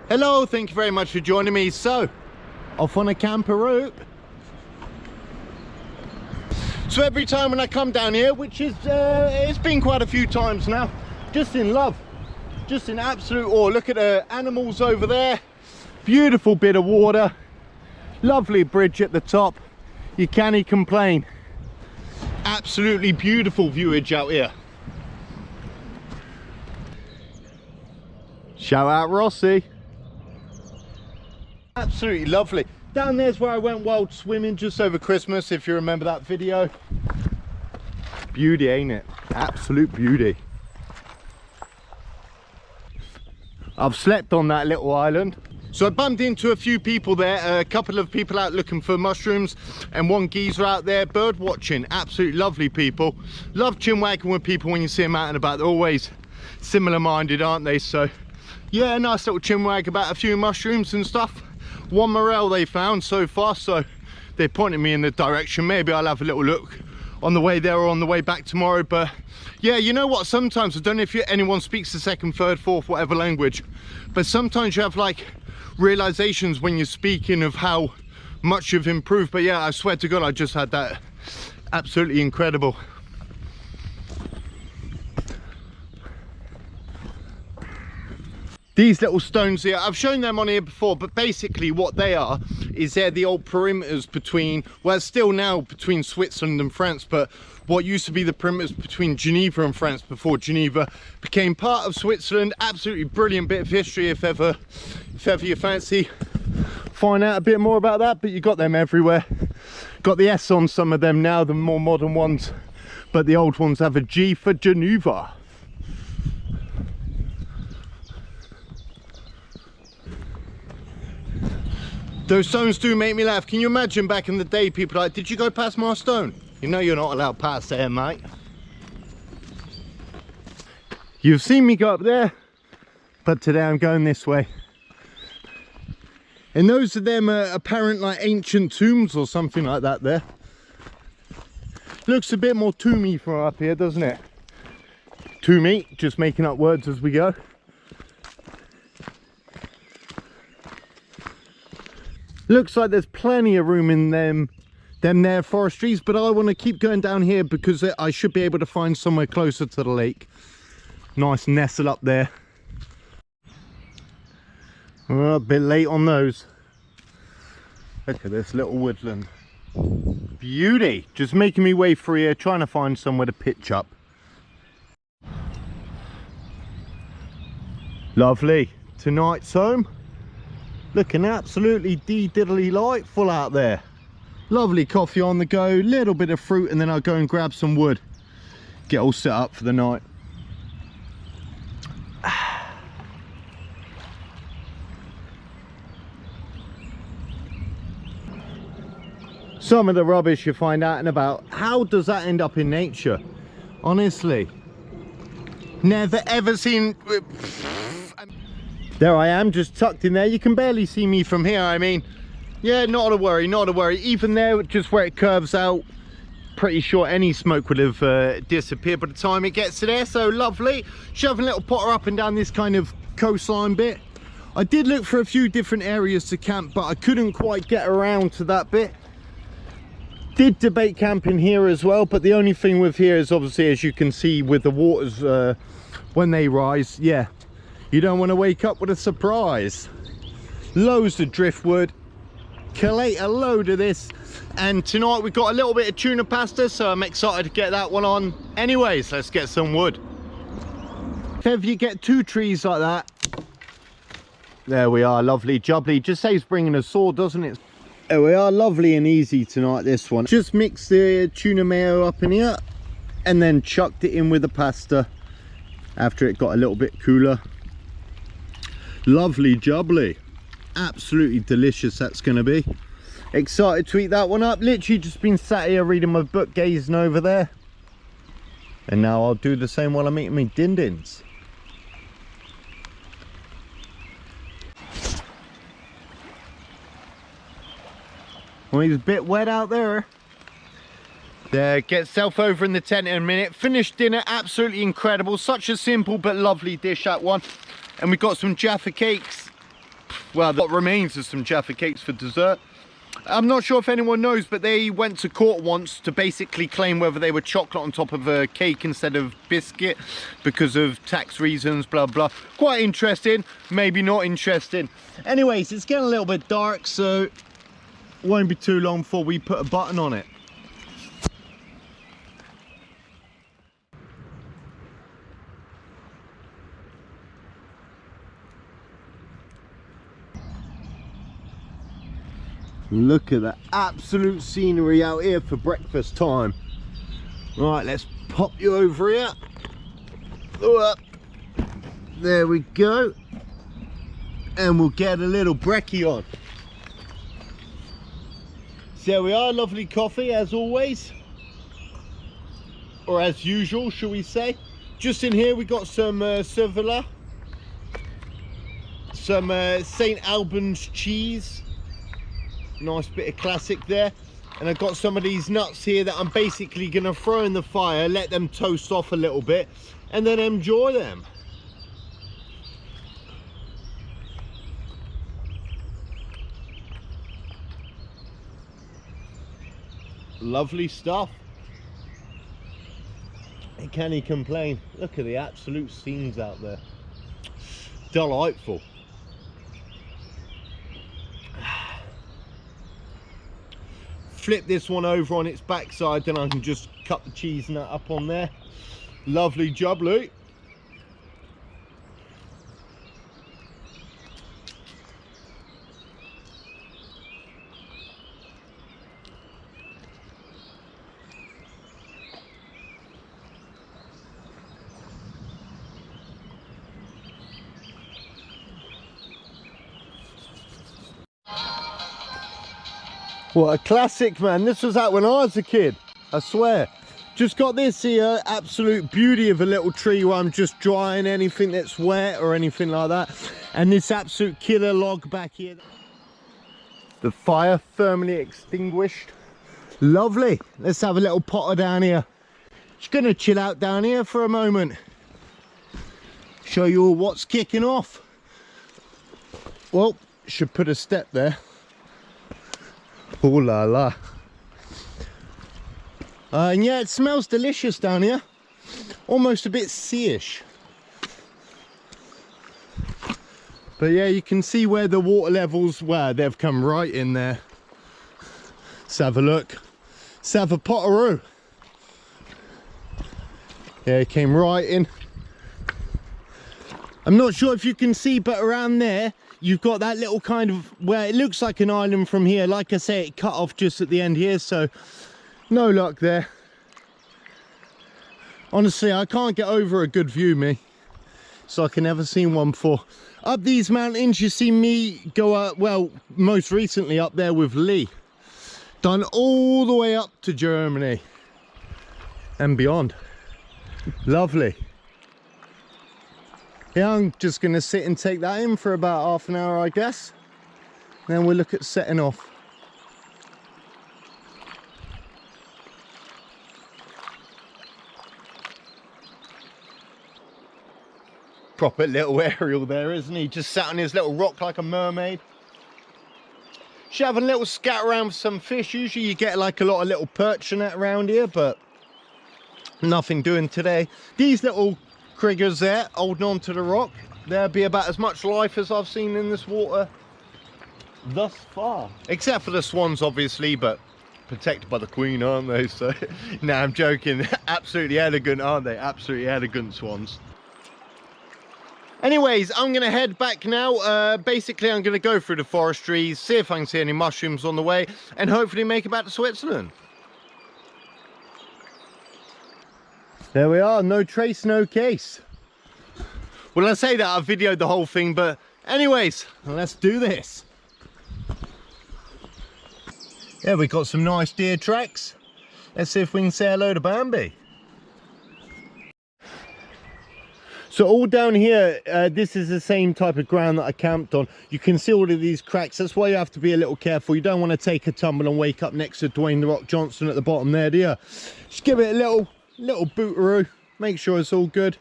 Hello, thank you very much for joining me. So, off on a camper route. So every time when I come down here, which is, it's been quite a few times now, just in love, just in absolute awe. Look at the animals over there, beautiful bit of water, lovely bridge at the top, you can't complain. Absolutely beautiful viewage out here. Shout out Rossi. Absolutely lovely. Down there's where I went wild swimming just over Christmas, if you remember that video. Beauty, ain't it? Absolute beauty. I've slept on that little island. So I bumped into a few people there, a couple of people out looking for mushrooms and one geezer out there bird watching. Absolutely lovely people. Love chinwagging with people when you see them out and about. They're always similar minded, aren't they? So yeah, nice little chinwag about a few mushrooms and stuff. One morel they found so far, so they're pointing me in the direction. Maybe I'll have a little look on the way there or on the way back tomorrow. But yeah, you know what, sometimes I don't know if anyone speaks the second, third, fourth, whatever language, but sometimes you have like realizations when you're speaking of how much you've improved. But yeah, I swear to God, I just had that. Absolutely incredible. These little stones here, I've shown them on here before, but basically what they are is they're the old perimeters between, well, still now between Switzerland and France, but what used to be the perimeters between Geneva and France before Geneva became part of Switzerland. Absolutely brilliant bit of history if ever you fancy find out a bit more about that. But you got them everywhere. Got the S on some of them now, the more modern ones, but the old ones have a G for Geneva. Those stones do make me laugh. Can you imagine back in the day, people like, did you go past my stone? You know you're not allowed past there, mate. You've seen me go up there, but today I'm going this way. And those are them apparent like ancient tombs or something like that there. Looks a bit more tomby from up here, doesn't it? Tomby, just making up words as we go. Looks like there's plenty of room in them there forestries, but I want to keep going down here because I should be able to find somewhere closer to the lake. Nice nestle up there. Well, a bit late on those. Look at this little woodland. Beauty. Just making me way through here, trying to find somewhere to pitch up. Lovely. Tonight's home. Looking absolutely delightful out there. Lovely coffee on the go, little bit of fruit, and then I'll go and grab some wood. Get all set up for the night. Some of the rubbish you find out and about. How does that end up in nature? Honestly. Never ever seen... There I am, just tucked in there. You can barely see me from here. I mean, yeah, not a worry, not a worry. Even there, just where it curves out, pretty sure any smoke would have disappeared by the time it gets to there. So lovely. Shoving a little potter up and down this kind of coastline bit. I did look for a few different areas to camp, but I couldn't quite get around to that bit. Did debate camping here as well, but the only thing with here is obviously, as you can see with the waters when they rise, yeah, you don't want to wake up with a surprise. Loads of driftwood. Collate a load of this. And tonight we've got a little bit of tuna pasta, so I'm excited to get that one on. Anyways, let's get some wood. If ever you get two trees like that. There we are, lovely jubbly. Just saves bringing a saw, doesn't it? There we are, lovely and easy tonight, this one. Just mixed the tuna mayo up in here and then chucked it in with the pasta after it got a little bit cooler. Lovely jubbly. Absolutely delicious that's going to be. Excited to eat that one up. Literally just been sat here reading my book, gazing over there. And now I'll do the same while I'm eating my din-dins. Well, he's a bit wet out there. There, get self over in the tent in a minute. Finished dinner, absolutely incredible. Such a simple but lovely dish, that one. And we've got some Jaffa cakes. well, what remains is some Jaffa cakes for dessert. I'm not sure if anyone knows, but they went to court once to basically claim whether they were chocolate on top of a cake instead of biscuit because of tax reasons, blah blah. Quite interesting, maybe not interesting. Anyways, it's getting a little bit dark, so it won't be too long before we put a button on it. Look at the absolute scenery out here for breakfast time. Right, let's pop you over here. There we go. And we'll get a little brekkie on. So there we are, lovely coffee as always. Or as usual, shall we say. Just in here we got some Cervella. Some St. Albans cheese. Nice bit of classic there. And I've got some of these nuts here that I'm basically going to throw in the fire, let them toast off a little bit, and then enjoy them. Lovely stuff. Can he complain? Look at the absolute scenes out there. Delightful. Flip this one over on its backside, then I can just cut the cheese nut up on there. Lovely job, Luke. What a classic, man. This was out when I was a kid, I swear. Just got this here absolute beauty of a little tree where I'm just drying anything that's wet or anything like that. And this absolute killer log back here. The fire firmly extinguished. Lovely. Let's have a little potter down here. Just gonna chill out down here for a moment. Show you all what's kicking off. Well, should put a step there. Oh la la. And yeah, it smells delicious down here. Almost a bit sea-ish. But yeah, you can see where the water levels were. They've come right in there. Let's have a look. Let's have a potteroo. Yeah, it came right in. I'm not sure if you can see, but around there you've got that little kind of where it looks like an island from here. Like I say, it cut off just at the end here, so no luck there. Honestly, I can't get over a good view, me. It's like I've never seen one before. Up these mountains, you see me go up, well, most recently up there with Lee. Done all the way up to Germany and beyond. Lovely. Yeah, I'm just going to sit and take that in for about half an hour, I guess. Then we'll look at setting off. Proper little aerial there, isn't he? Just sat on his little rock like a mermaid. Just having a little scat around with some fish. Usually you get like a lot of little perch and that around here, but nothing doing today. These little criggers there holding on to the rock, there'll be about as much life as I've seen in this water thus far, except for the swans obviously, but protected by the queen, aren't they? So no, I'm joking. Absolutely elegant, aren't they? Absolutely elegant swans. Anyways, I'm gonna head back now. Basically I'm gonna go through the forestry, see if I can see any mushrooms on the way, and hopefully make it back to Switzerland. There we are, no trace, no case. Well, I say that, I've videoed the whole thing, but anyways, let's do this. Yeah, we've got some nice deer tracks. Let's see if we can say hello to Bambi. So all down here, this is the same type of ground that I camped on. You can see all of these cracks. That's why you have to be a little careful. You don't want to take a tumble and wake up next to Dwayne "The Rock" Johnson at the bottom there, do you? Just give it a little bootaroo. Make sure it's all good.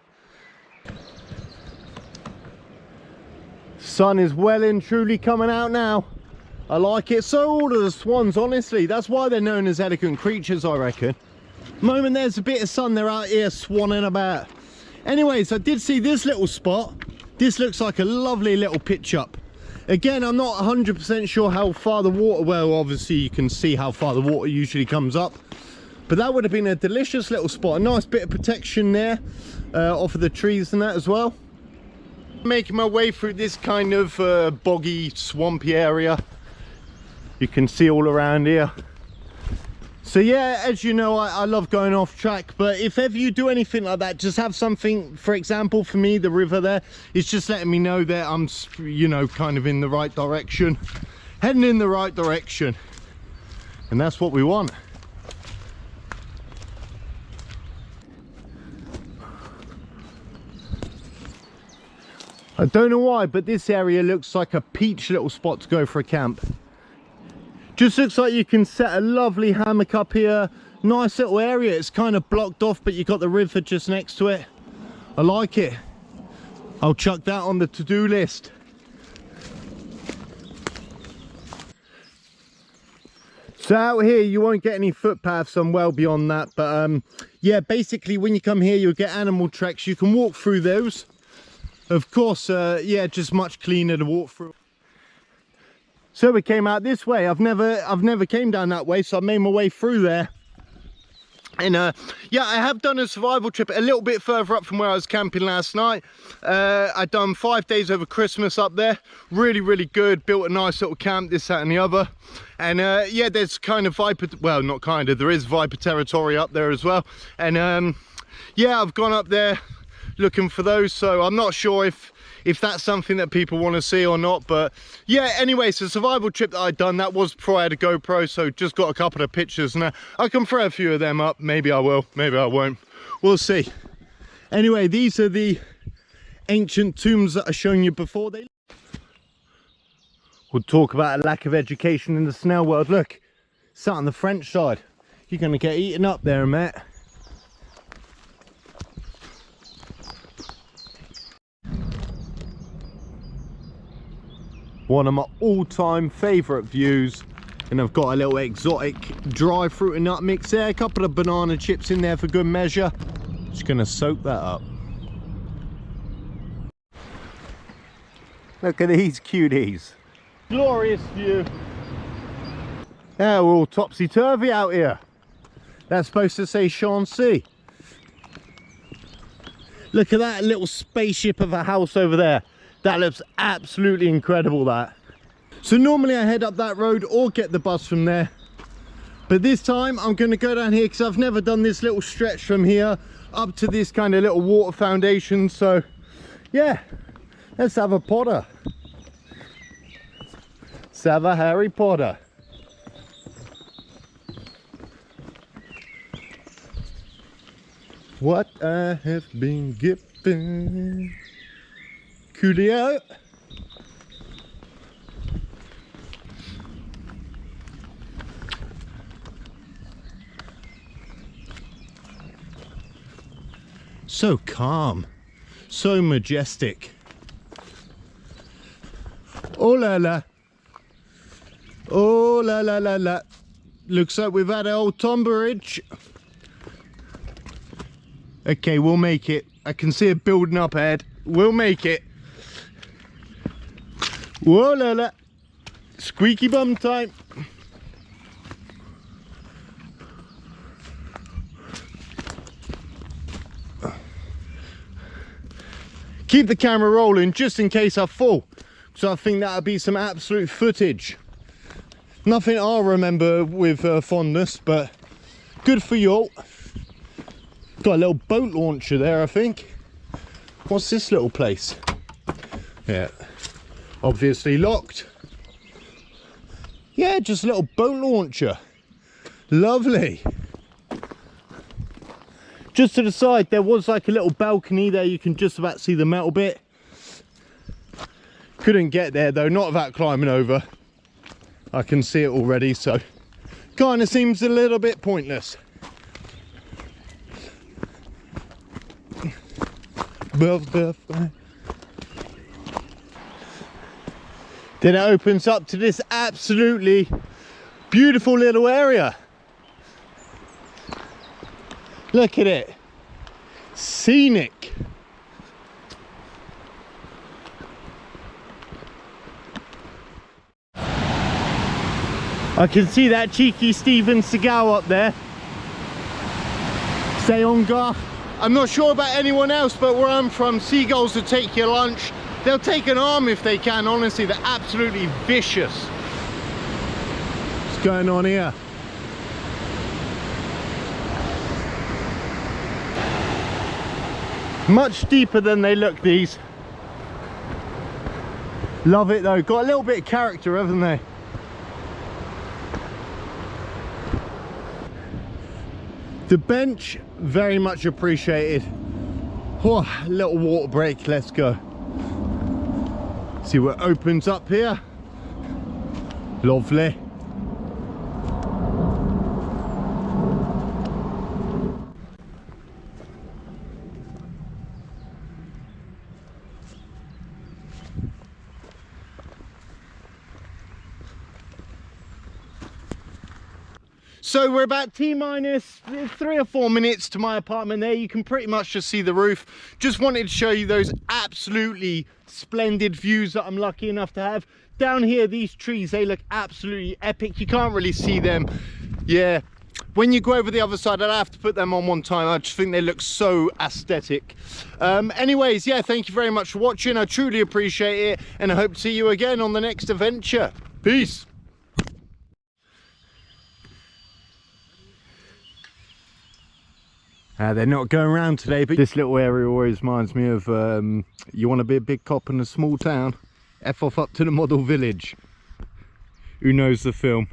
sun is well and truly coming out now. I like it. So all of the swans, honestly, that's why they're known as elegant creatures, I reckon. The moment there's a bit of sun, they're out here swanning about. Anyways, I did see this little spot. This looks like a lovely little pitch up. Again, I'm not 100% sure how far the water, well, obviously you can see how far the water usually comes up. But that would have been a delicious little spot. A nice bit of protection there off of the trees and that as well. Making my way through this kind of boggy, swampy area. You can see all around here. So yeah, as you know, I love going off track, but if ever you do anything like that, just have something. For example, for me, the river there is just letting me know that I'm, you know, kind of in the right direction, heading in the right direction, and that's what we want. I don't know why, but this area looks like a peach little spot to go for a camp. Just looks like you can set a lovely hammock up here. Nice little area. It's kind of blocked off, but you've got the river just next to it. I like it. I'll chuck that on the to-do list. So out here you won't get any footpaths. I'm well beyond that, but yeah, basically when you come here you'll get animal tracks. You can walk through those. Of course, yeah, just much cleaner to walk through. So we came out this way. I've never came down that way, so I made my way through there. And yeah, I have done a survival trip a little bit further up from where I was camping last night. I'd done 5 days over Christmas up there. Really, really good. Built a nice little camp, this, that and the other. And yeah, there's kind of viper, well, not kind of, there is viper territory up there as well. And yeah, I've gone up there looking for those, so I'm not sure if that's something that people want to see or not. But yeah, anyway, so survival trip that I'd done, that was before I had a GoPro, so just got a couple of pictures. Now I can throw a few of them up. Maybe I will, maybe I won't, we'll see. Anyway, these are the ancient tombs that I've shown you before. We'll talk about a lack of education in the snail world. Look, sat on the French side. You're gonna get eaten up there, mate. One of my all-time favourite views, and I've got a little exotic dry fruit and nut mix there, a couple of banana chips in there for good measure. Just gonna soak that up. Look at these cuties. Glorious view. Yeah, we're all topsy-turvy out here. That's supposed to say Shanxi. Look at that little spaceship of a house over there. That looks absolutely incredible, that. So normally I head up that road or get the bus from there. But this time I'm going to go down here because I've never done this little stretch from here up to this kind of little water foundation. So yeah, let's have a Potter. Let's have a Harry Potter. What I have been given. Coolio. So calm, so majestic. Oh la la, oh la la la la. Looks like we've had an old Tomberidge. Okay, we'll make it. I can see it building up ahead. We'll make it. Whoa la la, squeaky bum time. Keep the camera rolling just in case I fall, so I think that'll be some absolute footage. Nothing I'll remember with fondness, but good for you all. Got a little boat launcher there, I think. What's this little place? Yeah, obviously locked. Yeah, just a little boat launcher. Lovely. Just to the side there was like a little balcony there, you can just about see the metal bit. Couldn't get there though, not without climbing over. I can see it already, so kind of seems a little bit pointless. Then it opens up to this absolutely beautiful little area. Look at it. Scenic. I can see that cheeky Steven Seagal up there. Stay on guard. I'm not sure about anyone else, but where I'm from, seagulls will take your lunch. They'll take an arm if they can, honestly. They're absolutely vicious. What's going on here? Much deeper than they look, these. Love it though. Got a little bit of character, haven't they? The bench, very much appreciated. Oh, a little water break, let's go. See what opens up here. Lovely. So we're about T-minus 3 or 4 minutes to my apartment there. You can pretty much just see the roof. Just wanted to show you those absolutely splendid views that I'm lucky enough to have. Down here, these trees, they look absolutely epic. You can't really see them. Yeah, when you go over the other side, I'd have to put them on one time. I just think they look so aesthetic. Anyways, yeah, thank you very much for watching. I truly appreciate it, and I hope to see you again on the next adventure. Peace. They're not going around today, but this little area always reminds me of you want to be a big cop in a small town, F off up to the model village. Who knows the film?